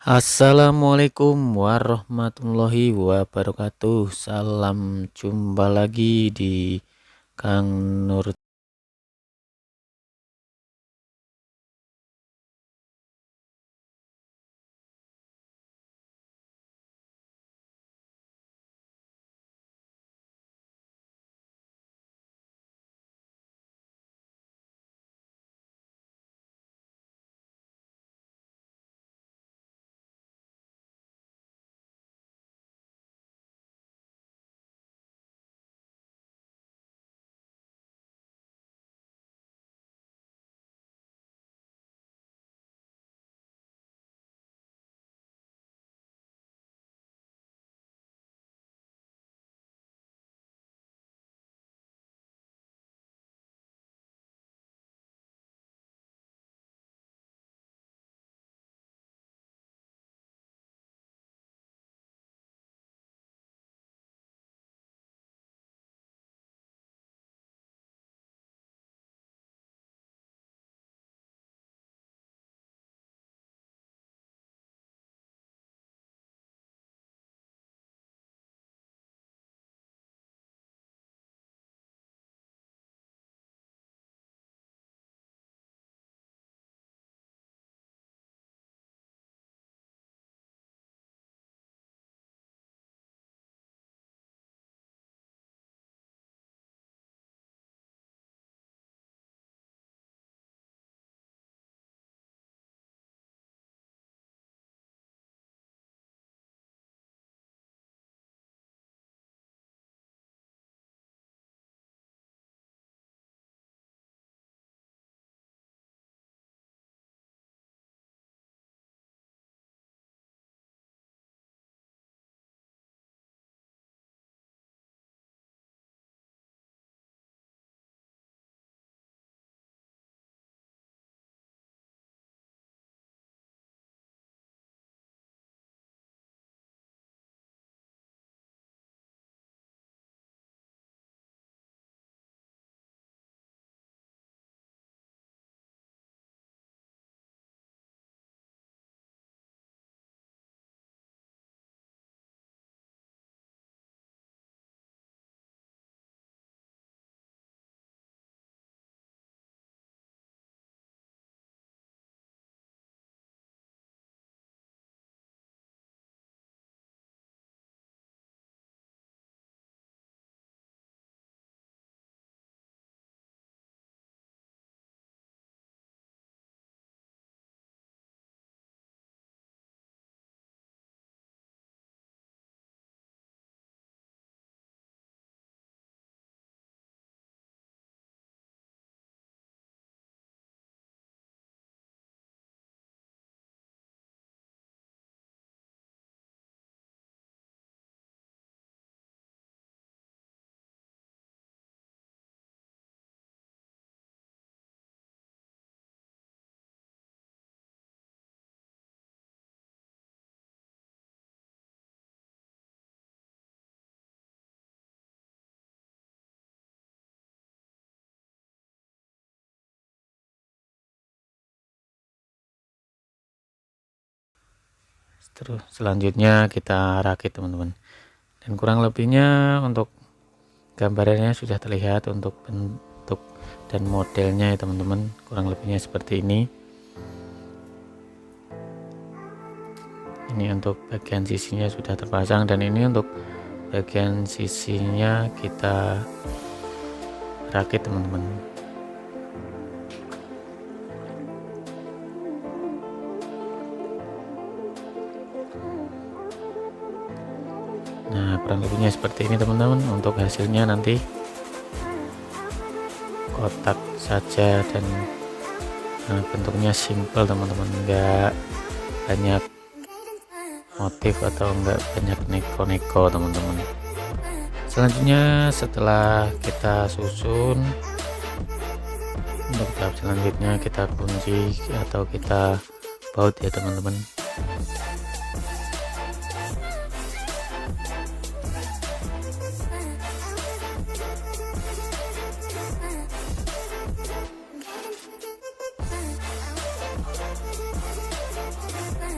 Assalamualaikum warahmatullahi wabarakatuh. Salam jumpa lagi di Kang Nur. Terus selanjutnya kita rakit teman-teman. Dan kurang lebihnya untuk gambarannya sudah terlihat untuk bentuk dan modelnya ya teman-teman. Kurang lebihnya seperti ini. Ini untuk bagian sisinya sudah terpasang dan ini untuk bagian sisinya kita rakit teman-teman. Nah, kurang lebihnya seperti ini teman-teman. Untuk hasilnya nanti kotak saja dan bentuknya simple teman-teman, enggak banyak motif atau enggak banyak neko-neko teman-teman. Selanjutnya setelah kita susun, untuk tahap selanjutnya kita kunci atau kita baut ya teman-teman.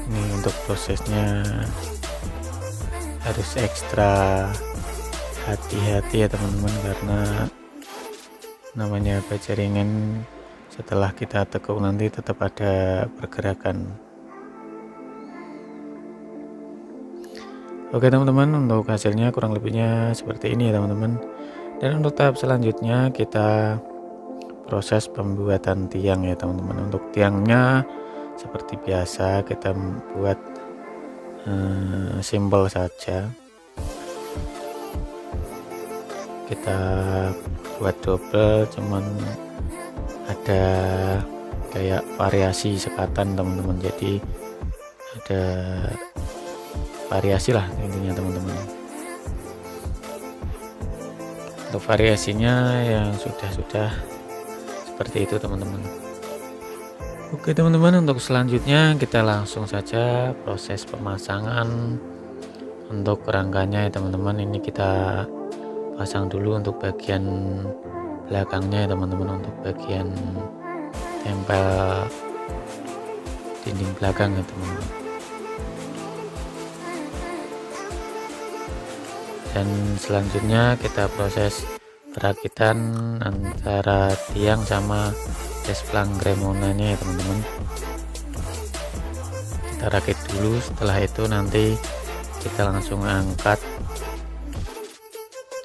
Ini untuk prosesnya harus ekstra hati-hati ya teman-teman, karena namanya baja ringan setelah kita tekuk nanti tetap ada pergerakan. Oke teman-teman, untuk hasilnya kurang lebihnya seperti ini ya teman-teman. Dan untuk tahap selanjutnya kita proses pembuatan tiang ya teman-teman. Untuk tiangnya seperti biasa kita buat simpel saja. Kita buat double, cuman ada kayak variasi sekatan teman-teman, jadi ada variasi lah intinya teman-teman. Untuk variasinya yang sudah seperti itu teman-teman. Oke teman-teman, untuk selanjutnya kita langsung saja proses pemasangan untuk rangkanya ya teman-teman. Ini kita pasang dulu untuk bagian belakangnya ya teman-teman, untuk bagian tempel dinding belakang ya teman-teman. Dan selanjutnya kita proses perakitan antara tiang sama desplang cremonanya ya teman-teman. Kita rakit dulu, setelah itu nanti kita langsung angkat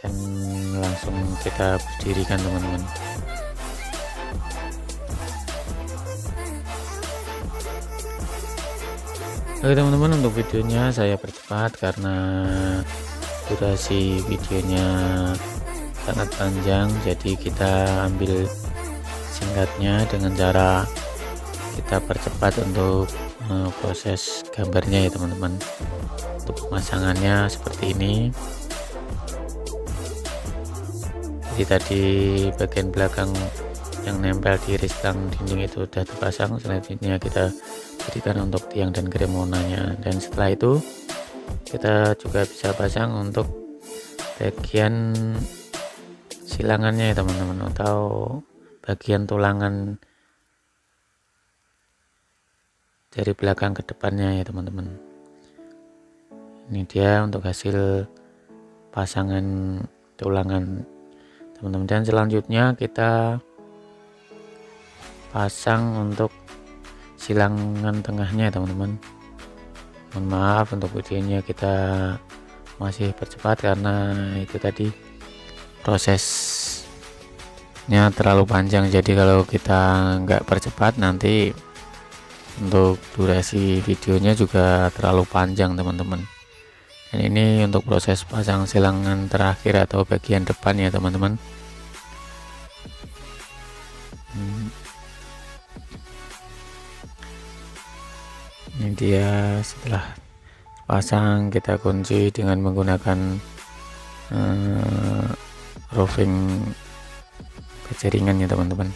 dan langsung kita berdirikan teman-teman. Oke teman-teman, untuk videonya saya percepat karena durasi videonya sangat panjang, jadi kita ambil singkatnya dengan cara kita percepat untuk proses gambarnya ya teman-teman. Untuk pemasangannya seperti ini. Jadi tadi bagian belakang yang nempel di resplang dinding itu sudah terpasang, selanjutnya kita berikan untuk tiang dan cremonanya, dan setelah itu kita juga bisa pasang untuk bagian silangannya ya teman-teman, atau bagian tulangan dari belakang ke depannya ya teman-teman. Ini dia untuk hasil pasangan tulangan teman-teman. Dan selanjutnya kita pasang untuk silangan tengahnya ya teman-teman. Mohon maaf untuk videonya kita masih percepat karena itu tadi prosesnya terlalu panjang, jadi kalau kita nggak percepat nanti untuk durasi videonya juga terlalu panjang teman-teman. Dan ini untuk proses pasang silangan terakhir atau bagian depan ya teman-teman. Ini dia setelah pasang, kita kunci dengan menggunakan roving baja ringan ya teman-teman.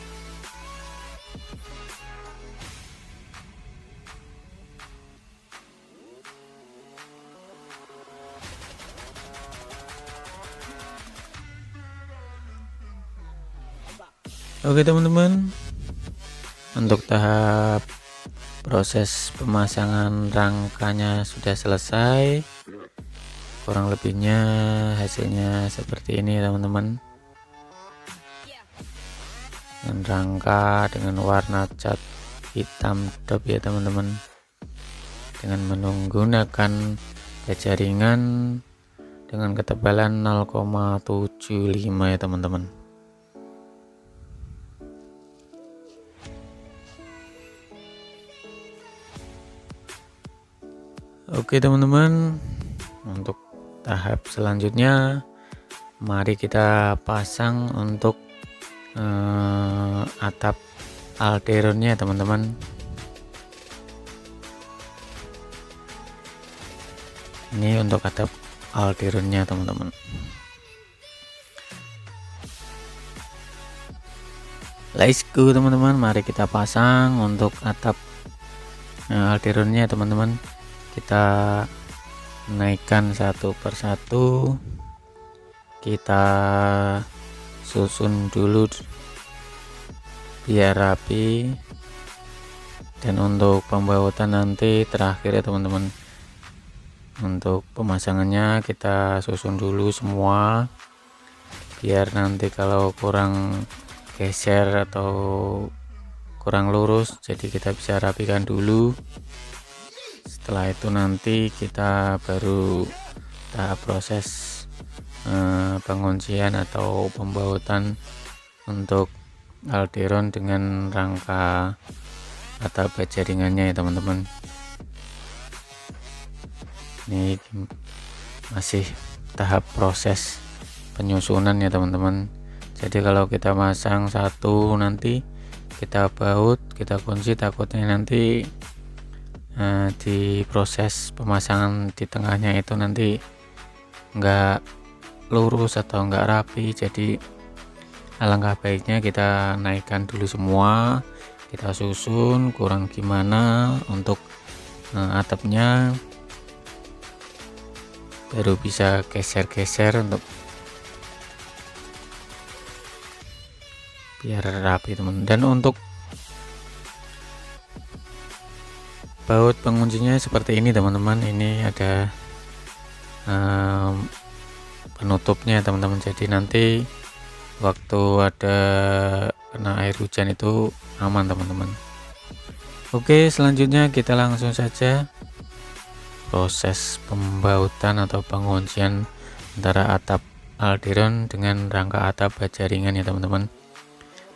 Oke teman-teman, untuk tahap proses pemasangan rangkanya sudah selesai. Kurang lebihnya hasilnya seperti ini teman-teman, dengan rangka dengan warna cat hitam top ya teman-teman, dengan menggunakan baja ringan dengan ketebalan 0,75 ya teman-teman. Oke teman-teman, untuk tahap selanjutnya mari kita pasang untuk atap alderonnya teman-teman. Ini untuk atap alderonnya teman-teman. Let's go teman-teman, mari kita pasang untuk atap alderonnya teman-teman. Kita naikkan satu persatu, kita susun dulu biar rapi. Dan untuk pembautan nanti terakhir ya teman-teman. Untuk pemasangannya kita susun dulu semua, biar nanti kalau kurang geser atau kurang lurus, jadi kita bisa rapikan dulu. Setelah itu nanti kita baru tahap proses penguncian atau pembautan untuk Alderon dengan rangka atap baja ringannya ya teman-teman. Ini masih tahap proses penyusunan ya teman-teman. Jadi kalau kita masang satu, nanti kita baut, kita kunci, takutnya nanti di proses pemasangan di tengahnya itu nanti enggak lurus atau enggak rapi. Jadi alangkah baiknya kita naikkan dulu semua, kita susun kurang gimana untuk atapnya, baru bisa geser-geser untuk biar rapi teman. Dan untuk baut penguncinya seperti ini teman-teman, ini ada penutupnya teman-teman, jadi nanti waktu ada kena air hujan itu aman teman-teman. Oke, selanjutnya kita langsung saja proses pembautan atau penguncian antara atap Alderon dengan rangka atap baja ringan ya teman-teman.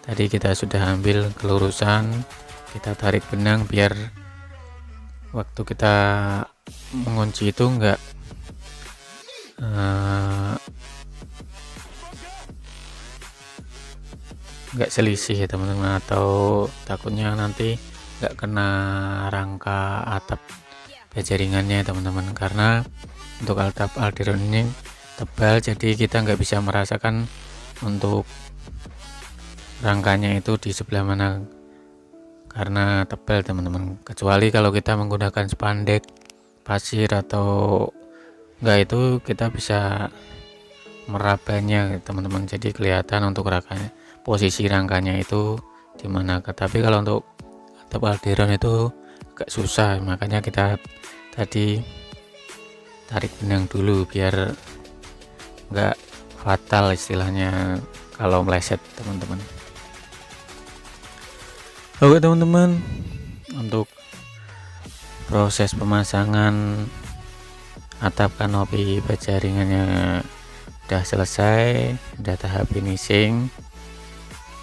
Tadi kita sudah ambil kelurusan, kita tarik benang biar waktu kita mengunci itu enggak selisih ya teman-teman, atau takutnya nanti enggak kena rangka atap baja ringannya teman-teman, karena untuk atap Alderon ini tebal, jadi kita nggak bisa merasakan untuk rangkanya itu di sebelah mana karena tebal teman-teman. Kecuali kalau kita menggunakan spandek, pasir atau enggak, itu kita bisa merabanya teman-teman, jadi kelihatan untuk rangkanya, posisi rangkanya itu di mana. Tapi kalau untuk atap Alderon itu agak susah, makanya kita tadi tarik benang dulu biar enggak fatal istilahnya kalau meleset teman-teman. Oke teman-teman, untuk proses pemasangan atap kanopi baja ringannya udah selesai, udah tahap finishing.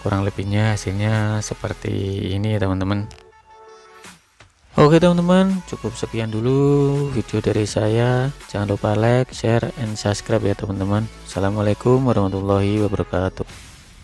Kurang lebihnya hasilnya seperti ini ya teman-teman. Oke teman-teman, cukup sekian dulu video dari saya. Jangan lupa like, share, and subscribe ya teman-teman. Assalamualaikum warahmatullahi wabarakatuh.